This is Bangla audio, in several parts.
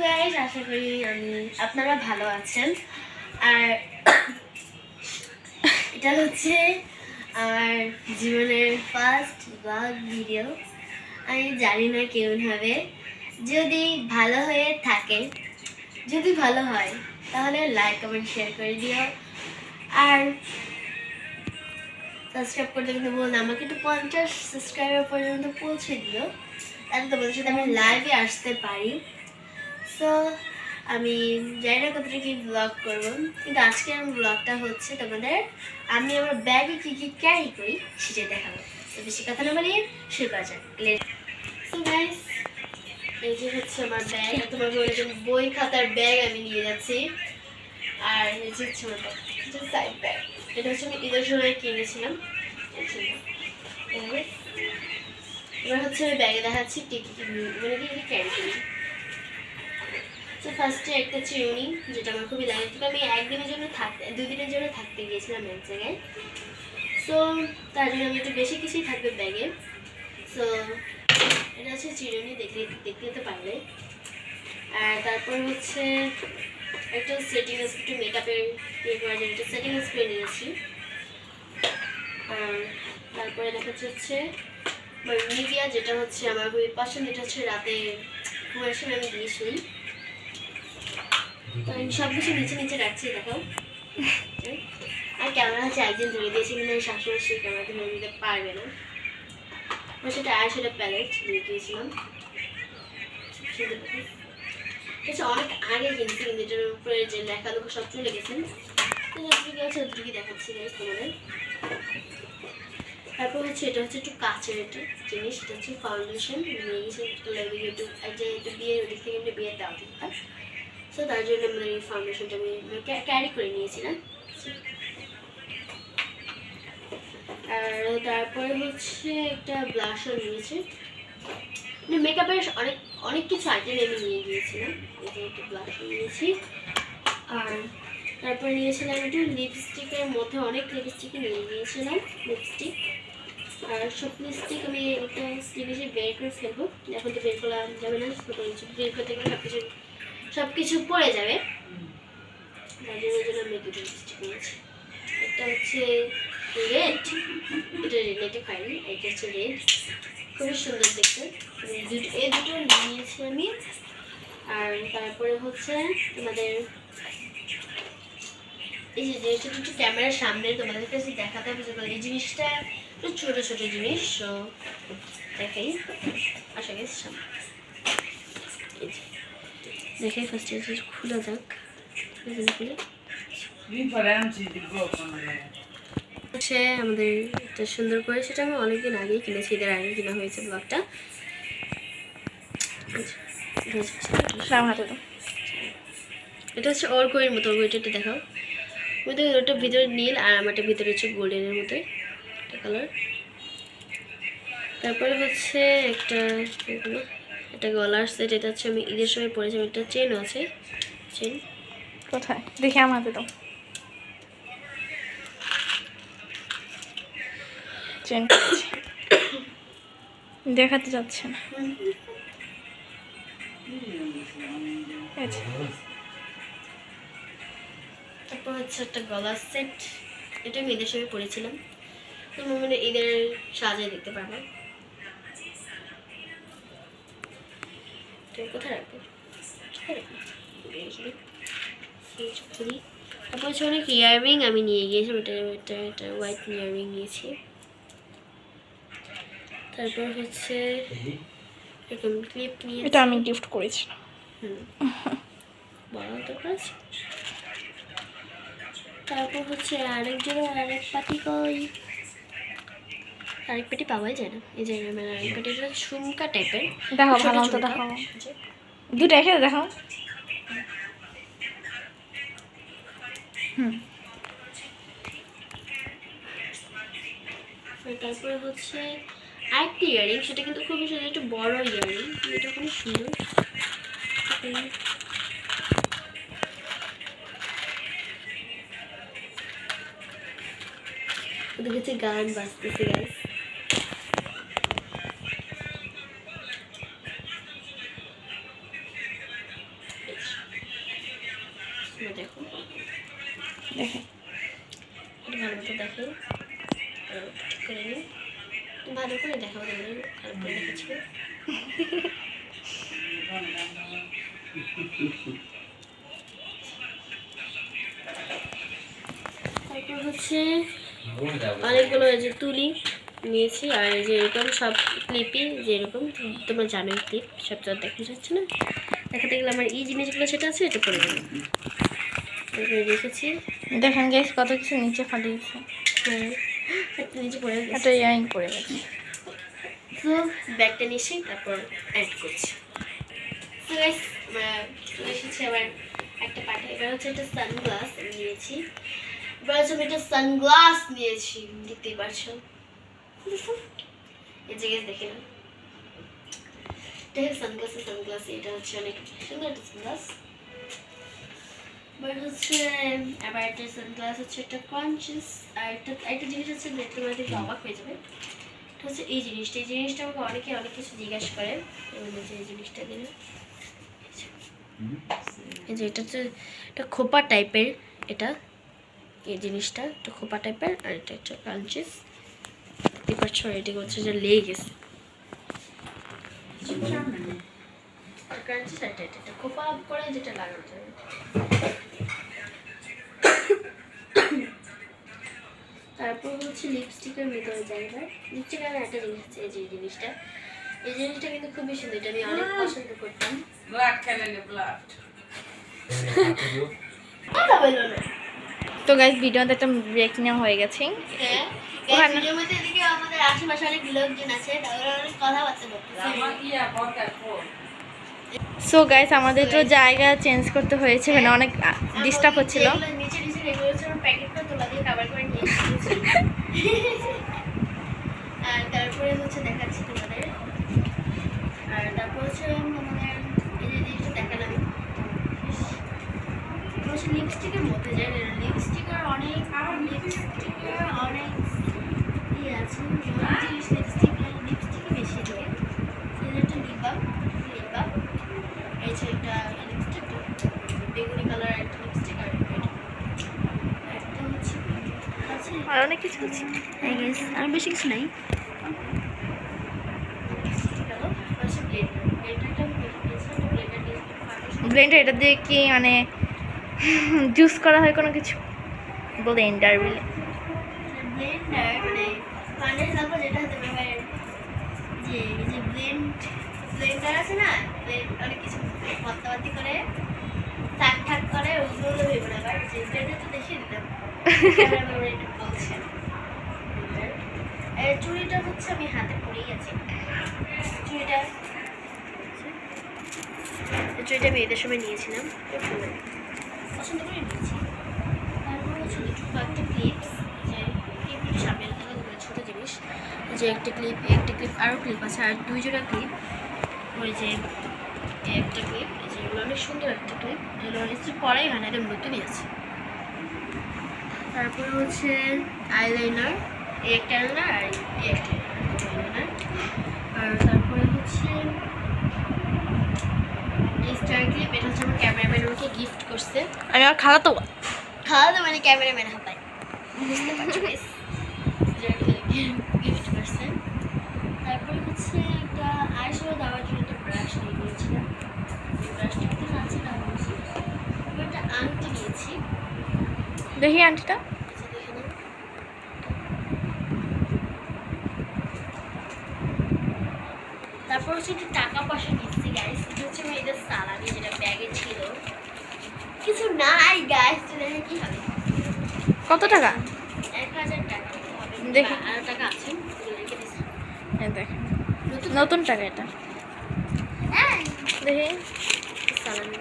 গাইস, আশা করি আপনারা ভালো আছেন। আর এটা হচ্ছে আমার জীবনের ফার্স্ট ব্লগ ভিডিও। আমি জানি না কেমন হবে। যদি ভালো হয়ে থাকে, যদি ভালো হয় তাহলে লাইক কমেন্ট শেয়ার করে দিও। আর সাবস্ক্রাইব করতে কিন্তু বলুন, আমাকে একটু 50 সাবস্ক্রাইবার পর্যন্ত পৌঁছে দিও, তাহলে তোমাদের সাথে আমি লাইভে আসতে পারি। সো আমি জানি না কতটা কি ব্লগ করবো, কিন্তু আজকে আমার ব্লগটা হচ্ছে তোমাদের আমি আমার ব্যাগে কী কী ক্যারি করি সেটা দেখাবো। তো বেশি কথা না বলি, শুরু করা যাক। সো গাইস, এই যে হচ্ছে আমার ব্যাগ। তোমাকে বলেছিলাম বই খাতার ব্যাগ আমি নিয়ে যাচ্ছি। আর এই যে হচ্ছে আমার ব্যাগ, এটা সাইড ব্যাগ। এটা হচ্ছে আমি ঈদের সময় কিনেছিলাম। এবার হচ্ছে আমি ব্যাগে দেখাচ্ছি কী কী মানে কী কী ক্যারি করি। তো ফার্স্টে একটা চিরুনি, যেটা আমার খুবই লাগে, কিন্তু আমি একদিনের জন্য দুদিনের জন্য থাকতে গিয়েছিলাম এক জায়গায়। সো তার জন্য আমি একটু বেশি কিছুই থাকবে ব্যাগে। সো এটা হচ্ছে চিরুনি, দেখতে তো পারবে। আর তারপর হচ্ছে একটা সেটিং একটু মেকআপের ইয়ে করার জন্য একটা সেটিং স্প্রে নিয়েছি। আর তারপরে দেখাচ্ছে হচ্ছে নিভিয়া, যেটা হচ্ছে আমার খুবই পছন্দ। এটা হচ্ছে রাতে ঘুমের সময় আমি দিয়ে শুই। তো আমি সব কিছু নিচে নিচে রাখছি, দেখো। আর ক্যামেরা হচ্ছে একদিন ধরে দিয়েছি, কিন্তু আমি সবসময় সেই ক্যামেরা ধরে নিতে পারবে না। আমার সেটা আইশ্যাডো প্যালেট নিয়ে গিয়েছিলাম, অনেক আগে কিনছি, কিন্তু এটার উপরে যে লেখা লোক সব চলে গেছেন। তো যতটুকু আছে ততটুকুই দেখাচ্ছি তোমাদের। তারপর হচ্ছে এটা হচ্ছে একটু কাচের একটা জিনিস, এটা হচ্ছে ফাউন্ডেশন নিয়ে গেছি একটু বিয়ের ওদিক থেকে এমনি বিয়ের দেওয়া দিতাম। তো তার জন্য মানে এই ফাউন্ডেশনটা আমি ক্যারি করে নিয়েছিলাম। আর তারপরে হচ্ছে একটা ব্লাশার নিয়েছি। মানে মেকআপের অনেক কিছু আইটেম আমি নিয়ে গিয়েছিলাম। এটা একটা ব্লাশার নিয়েছি। আর তারপরে নিয়েছিলাম একটু লিপস্টিকের মধ্যে, অনেক লিপস্টিকই নিয়ে গিয়েছিলাম লিপস্টিক। আর সব লিপস্টিক আমি একটা জিনিসে বের করে ফেলবো, এখন তো বের করা যাবে না, বের করতে গেলে সব কিছু পড়ে যাবে। তার জন্য আমি দুটো লিপস্টিক নিয়েছি। একটা হচ্ছে রেড, এটা রেডে খাইনি, এটা হচ্ছে রেড, খুবই সুন্দর দেখতে। এই দুটো নিয়েছি আমি। আর তারপরে হচ্ছে তোমাদের এই যে জিনিসটা একটু ক্যামেরার সামনে তোমাদের কাছে দেখাতে হবে, এই জিনিসটা একটু ছোটো ছোটো জিনিস। তো দেখাই, আশা গেছি সামনে দেখাই। ফার্স্টে খোলা যাক, খুলে হচ্ছে আমাদের একটা সুন্দর করে, সেটা আমি অনেকদিন আগেই কিনেছি, এদের আগে কেনা হয়েছে ব্লগটা। এটা হচ্ছে ওর ঘড়ির মতো, ওইটা একটু দেখাও। ওইটা ওটা ভিতরে নীল আর আমারটা ভিতরে হচ্ছে গোল্ডেনের মতো একটা কালার। তারপরে হচ্ছে একটা গলার সেট, এটা হচ্ছে আমি ঈদের সময় পরেছিলাম। একটা চেনও আছে। চেন কোথায় দেখি আমাদের তো চেন দেখাতে যাচ্ছে না। তারপর হচ্ছে একটা গলার সেট, এটা আমি ঈদের সময় পরেছিলাম। তো মানে ঈদের সাজায় দেখতে পারবো। কোথায় রাখবো? তারপর হচ্ছে অনেক ইয়াররিং আমি নিয়ে গিয়েছিলাম। এটা হোয়াইট ইয়াররিং নিয়েছি। তারপর হচ্ছে এরকম ক্লিপ নিয়ে, এটা আমি গিফট করেছিলাম। বড় দরকার আছে। তারপর হচ্ছে আরেক পাটি কই, আরেক পাটি পাওয়াই যায় না, এই জায়গায় মানে আরেক পাটিটা ঝুমকা টাইপের। দেখো ভালো মতো দেখাও, দুটো একে দেখাও। তারপরে হচ্ছে আরেকটি ইয়ারিং, সেটা কিন্তু খুবই সুন্দর, একটু বড় ইয়ারিং, এটা খুবই সুন্দর। ওদের কাছে গান বাজতেছে গাইস। ভালো করে দেখাবো, খারাপ করে দেখাচ্ছি। তারপর হচ্ছে অনেকগুলো এই যে তুলি নিয়েছি, আর এই যে এরকম সব ক্লিপই যেরকম তোমরা জানো, ক্লিপ সব তো দেখা যাচ্ছে না, দেখাতে গেলে আমার এই জিনিসগুলো সেটা আছে, এটা পরে গেল রেখেছি। দেখেন গাইস কত কিছু নিচে ফাটিয়েছে। হ্যাঁ, একটা নিচে পড়ে গেছে। একটা ইয়ারিং পড়ে গেছে। তো ব্যাগটা নিয়েছি, তারপর অ্যাড করছি। তো গাইস আমরা চলে এসেছি আবার একটা পার্টে। এবার হচ্ছে একটা সানগ্লাস নিয়েছি, এবার হচ্ছে আমি একটা সানগ্লাস নিয়েছি, দেখতেই পারছো। এই জায়গায় দেখে না, এটা সানগ্লাস, এটা হচ্ছে অনেক সুন্দর একটা সানগ্লাস। এবার হচ্ছে আবার একটা সানগ্লাস হচ্ছে একটা কনসিয়াস, আর একটা জিনিস হচ্ছে দেখতে পারে দেখে অবাক হয়ে যাবে। এটা হচ্ছে এই জিনিসটা আমাকে অনেকে অনেক কিছু জিজ্ঞাসা করে, এবং এই জিনিসটা দিলে এই যে এটা হচ্ছে একটা খোপা টাইপের, এটা এই জিনিসটা একটা খোপা টাইপের, আর এটা একটা ক্রাঞ্চিস, দেখতে পাচ্ছ। এটা হচ্ছে যে লেগে গেছে ক্রাঞ্চিস, এটা একটা খোপা করে যেটা লাগানো যাবে। তারপর হচ্ছে লিপস্টিকের ভিতরে জায়গা, লিপস্টিক আমার একটা জিনিস আছে, এই জিনিসটা কিন্তু খুবই সুন্দর, এটা আমি অনেক পছন্দ করতাম। তো গাইস ভিডিওতে একটা ব্রেক নেওয়া হয়ে গেছে। হ্যাঁ, ভিডিওর মধ্যে এদিকে আমাদের আশেপাশে অনেক লোকজন আছে, তারা অনেক কথাবার্তা বলতেছে। সো গাইস আমাদের তো জায়গা চেঞ্জ করতে হয়েছে, মানে অনেক ডিস্টার্ব হচ্ছিল। নিচে এগুলো হচ্ছে প্যাকেটটা তোলা দিয়ে কভার করে নিয়ে এসেছি। আর তারপরে হচ্ছে দেখাচ্ছি তোমাদের, আর তারপর হচ্ছে আমাদের এই যে জিনিসটা দেখালাম, হচ্ছে লিপস্টিকের মধ্যে যায়, লিপস্টিকের অনেক ইয়ে আছে, জিনিস লিপস্টিকই বেশি দেয়। একটা লিপ বাম, এই যে একটা লিপস্টিক, বেগুনি কালার একটা লিপস্টিক, আর একটা হচ্ছে আর অনেক কিছু আছে, আর বেশি কিছু নাই। ব্লেন্ডার, এটা দিয়ে কি মানে জুস করা হয় কোনো কিছু? ব্লেন্ডার বলে ব্লেন্ডার মানে পানের সাথে যেটা হতে পারে, যে এই যে ব্লেন্ডার আছে না, অনেক কিছু ভর্তাবাতি করে ঠাক করে, ওগুলো ভেবে না, বাট যে ব্লেন্ডার তো দেখিয়ে দিতাম একটু বলছে। চুড়িটা হচ্ছে আমি হাতে পরেই আছি, চুড়িটা আমি এদের সময় নিয়েছিলাম, পছন্দ করে নিয়েছি। তারপর হচ্ছে কয়েকটা ক্লিপস, যে ক্লিপগুলো সামনে ছোটো জিনিস, যে একটা ক্লিপ আরও ক্লিপ আছে, আর 2 জোড়া ক্লিপ, ওই যে একটা ক্লিপ, এই যে এগুলো অনেক সুন্দর একটা ক্লিপ, এগুলো অনেক কিছু পরাই হয় না, একদম নতুনই আছে। তারপরে হচ্ছে আইলাইনার, এই একটা আইলাইনার, আর এই একটা আইলাইনার। আর তারপরে হচ্ছে স্টার ক্লিপ, এটা হচ্ছে আমার ক্যামেরাম্যান ওকে গিফট করছে। আমি আর খালাতো মানে ক্যামেরাম্যান হাতায়, বুঝতে পারছো গাইস, গিফট করছে। তারপরে হচ্ছে একটা আইশ্যাডো দেওয়ার জন্য একটা ব্রাশ নিয়ে নিয়েছিলাম, ব্রাশটা কিন্তু আছে না বলছি। একটা আংটি নিয়েছি, দেখি আন্টিটা। তারপর হচ্ছে একটু টাকা পয়সা নিচ্ছি গাইস, এটা হচ্ছে আমি এদের সালামি যেটা ব্যাগে ছিল, কিছু নাই গাইস, কি হবে, কত টাকা? 1000 টাকা হবে, দেখি। আর টাকা আছে রেখে দিছি, দেখেন নতুন টাকা এটা, দেখি। সালামি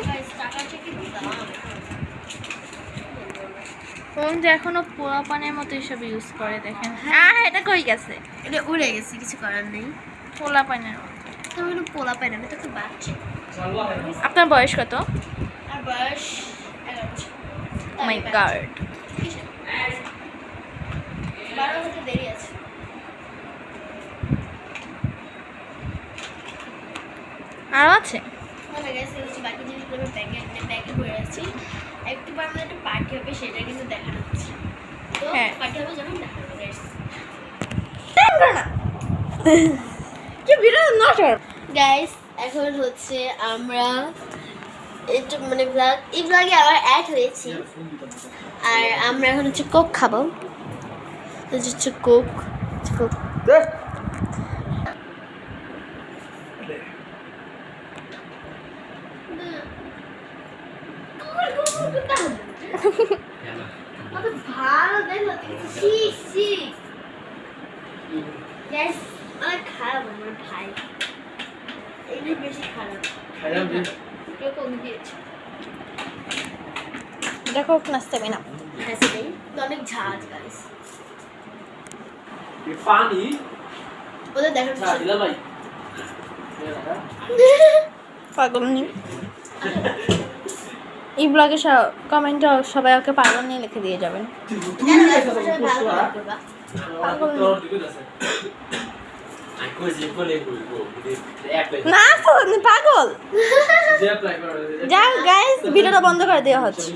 গাইস, টাকাটা কি দাম, ফোন যে এখনো পোড়া পানের মতো এসব ইউজ করে, দেখেন। এটা কই গেছে? এটা উড়ে গেছে, কিছু করার নেই, পোলা পানের মতো। তো হলো পোলা পায় না, আমি তো একটু বাচ্চা। আপনার বয়স কত? আর বয়স 11 বছর। মাই গড, 12 হতে দেরি আছে। আরও আছে? ভালো গেছে, হচ্ছে বাকি জিনিসগুলো ব্যাগে ভরে আছি, একটু পর আমাদের একটা পার্টি হবে, সেটা কিন্তু দেখানো হচ্ছে। হ্যাঁ পাঠাবো যখন দেখাবো না কি ভিডিও নষ্ট গাইস। এখন হচ্ছে আমরা একটু মানে ব্লগ এই ব্লগে আবার অ্যাড হয়েছি আর আমরা এখন হচ্ছে কোক খাবো। তো হচ্ছে কোক কোক ভালো দেখো গ্যাস অনেক খারাপ আমার ভাই এটাই বেশি খারাপ কেউ কম দিয়েছে দেখো নাস্তে না হ্যাঁ সেটাই তো অনেক ঝাঁজ গাইস পানি ওদের দেখার না দিলা ভাই পাগল নি এই ব্লগে কমেন্টে সবাই ওকে পাগল নিয়ে লিখে দিয়ে যাবেন তুমি পাগল তোর দিকে আছে আই কই যে কোলে কই গো অ্যাপ্লাই না তো পাগল যে অ্যাপ্লাই করে যাও গাইস ভিডিওটা বন্ধ করে দেওয়া হচ্ছে